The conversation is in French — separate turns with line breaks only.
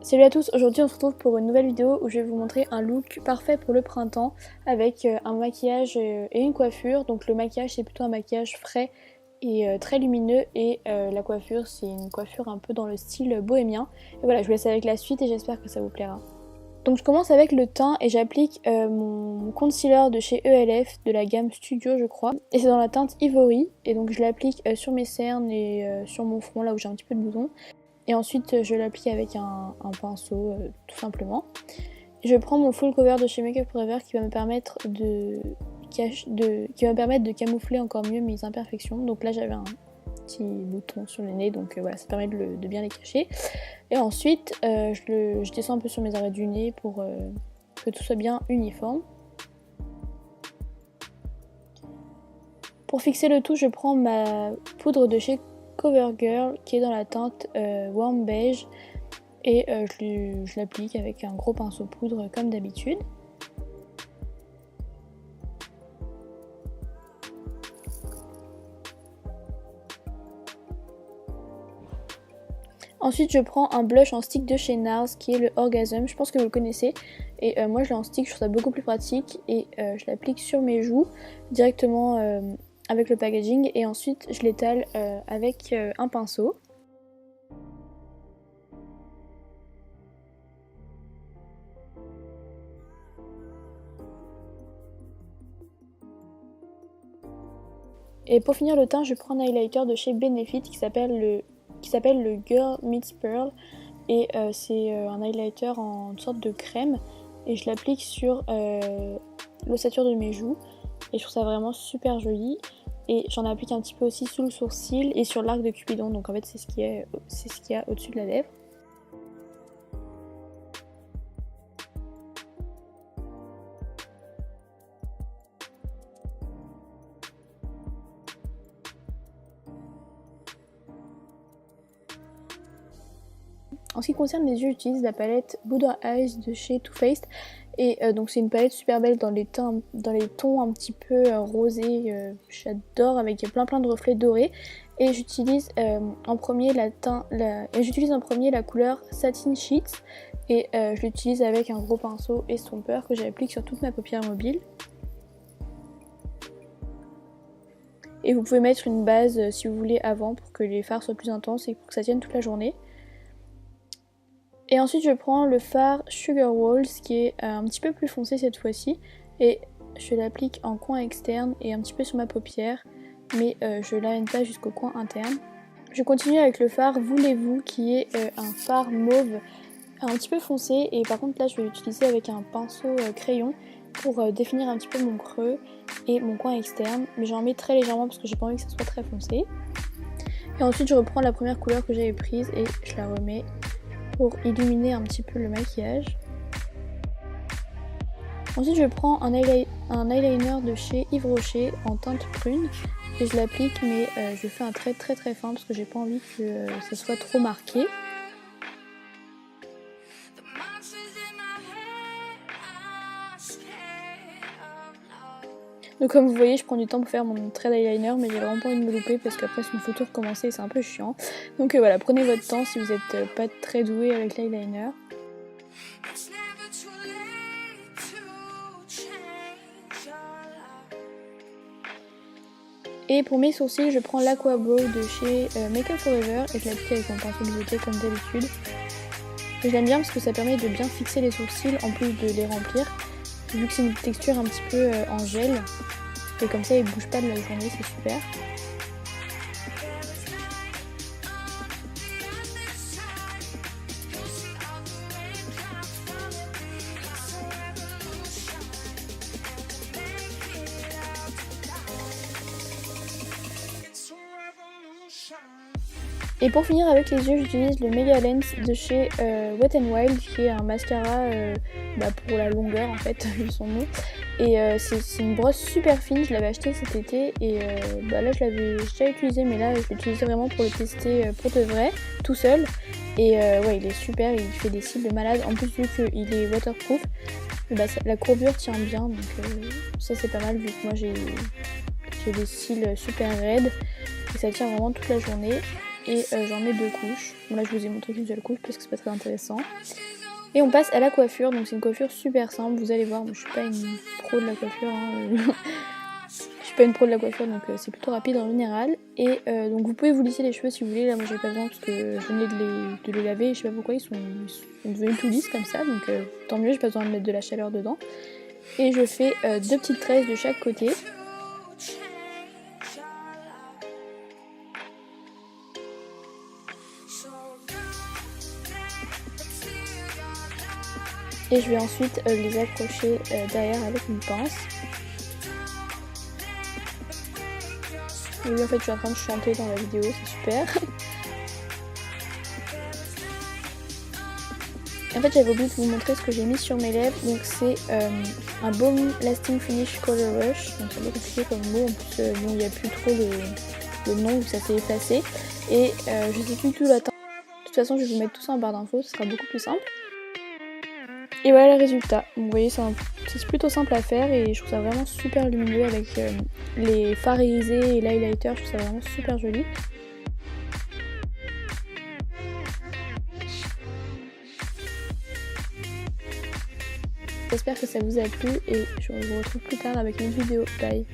Salut à tous, aujourd'hui on se retrouve pour une nouvelle vidéo où je vais vous montrer un look parfait pour le printemps avec un maquillage et une coiffure. Donc le maquillage c'est plutôt un maquillage frais et très lumineux et la coiffure c'est une coiffure un peu dans le style bohémien. Et voilà, je vous laisse avec la suite et j'espère que ça vous plaira. Donc je commence avec le teint et j'applique mon concealer de chez ELF de la gamme Studio je crois. Et c'est dans la teinte Ivory et donc je l'applique sur mes cernes et sur mon front là où j'ai un petit peu de boutons. Et ensuite je l'applique avec un pinceau tout simplement. Je prends mon full cover de chez Makeup Forever qui va me permettre de camoufler encore mieux mes imperfections. Donc là j'avais un petit bouton sur le nez, donc voilà, ça permet de bien les cacher. Et ensuite je descends un peu sur mes arrêts du nez pour que tout soit bien uniforme. Pour fixer le tout, je prends ma poudre de chez CoverGirl qui est dans la teinte Warm Beige et je l'applique avec un gros pinceau poudre comme d'habitude. Ensuite je prends un blush en stick de chez NARS qui est le Orgasm, je pense que vous le connaissez. Et moi je l'ai en stick, je trouve ça beaucoup plus pratique et je l'applique sur mes joues directement avec le packaging et ensuite je l'étale avec un pinceau. Et pour finir le teint, je prends un highlighter de chez Benefit qui s'appelle le Girl Meets Pearl et c'est un highlighter en sorte de crème et je l'applique sur l'ossature de mes joues et je trouve ça vraiment super joli. Et j'en applique un petit peu aussi sous le sourcil et sur l'arc de Cupidon, donc en fait c'est ce qu'il y a au-dessus de la lèvre. En ce qui concerne les yeux, j'utilise la palette Buddha Eyes de chez Too Faced. Et donc c'est une palette super belle dans les tons un petit peu rosés, j'adore, avec plein de reflets dorés. Et j'utilise en premier la couleur Satin Sheets. Et je l'utilise avec un gros pinceau estompeur que j'applique sur toute ma paupière mobile. Et vous pouvez mettre une base si vous voulez avant pour que les fards soient plus intenses et pour que ça tienne toute la journée. Et ensuite je prends le fard Sugar Walls qui est un petit peu plus foncé cette fois-ci et je l'applique en coin externe et un petit peu sur ma paupière, mais je l'amène pas jusqu'au coin interne. Je continue avec le fard Voulez-vous qui est un fard mauve un petit peu foncé et par contre là je vais l'utiliser avec un pinceau crayon pour définir un petit peu mon creux et mon coin externe, mais j'en mets très légèrement parce que j'ai pas envie que ça soit très foncé. Et ensuite je reprends la première couleur que j'avais prise et je la remets pour illuminer un petit peu le maquillage. Ensuite je prends un eyeliner de chez Yves Rocher en teinte prune et je l'applique, mais je fais un trait très fin parce que j'ai pas envie que ça soit trop marqué. Donc comme vous voyez, je prends du temps pour faire mon trait d'eyeliner, mais j'ai vraiment pas envie de me louper parce qu'après c'est une photo recommencer et c'est un peu chiant. Donc voilà, prenez votre temps si vous êtes pas très doué avec l'eyeliner. Et pour mes sourcils, je prends l'Aqua Brow de chez Makeup Forever et je l'applique avec mon pinceau biseauté comme d'habitude. Et je l'aime bien parce que ça permet de bien fixer les sourcils en plus de les remplir. Vu que c'est une texture un petit peu en gel, et comme ça ils bougent pas de la journée, c'est super. Et pour finir avec les yeux, j'utilise le Mega Lens de chez Wet n Wild qui est un mascara pour la longueur en fait, vu son nom. Et c'est une brosse super fine, je l'avais acheté cet été et là je l'avais déjà utilisé, mais là je l'ai utilisé vraiment pour le tester pour de vrai, tout seul. Et ouais, il est super, il fait des cils de malade, en plus vu qu'il est waterproof, la courbure tient bien, donc ça c'est pas mal vu que moi j'ai des cils super raides et ça tient vraiment toute la journée. et j'en mets 2 couches. Bon là je vous ai montré qu'une seule couche parce que c'est pas très intéressant. Et on passe à la coiffure, donc c'est une coiffure super simple, vous allez voir, moi je suis pas une pro de la coiffure, hein. Je suis pas une pro de la coiffure donc c'est plutôt rapide en général. Et donc vous pouvez vous lisser les cheveux si vous voulez, là moi j'ai pas besoin parce que je venais de les laver et je sais pas pourquoi ils sont devenus tout lisses comme ça, donc tant mieux, j'ai pas besoin de mettre de la chaleur dedans. Et je fais 2 petites tresses de chaque côté. Et je vais ensuite les accrocher derrière avec une pince. Et oui, en fait je suis en train de chanter dans la vidéo, c'est super. En fait j'avais oublié de vous montrer ce que j'ai mis sur mes lèvres, donc c'est un Balm Lasting Finish Color Rush, donc c'est un peu compliqué comme mot, en plus bon il n'y a plus trop le nom vu que ça s'est effacé, et je sais plus tout la teinte. De toute façon je vais vous mettre tout ça en barre d'infos, ce sera beaucoup plus simple. Et voilà le résultat, vous voyez c'est plutôt simple à faire et je trouve ça vraiment super lumineux avec les fards irisés et l'highlighter, je trouve ça vraiment super joli. J'espère que ça vous a plu et je vous retrouve plus tard avec une vidéo. Bye!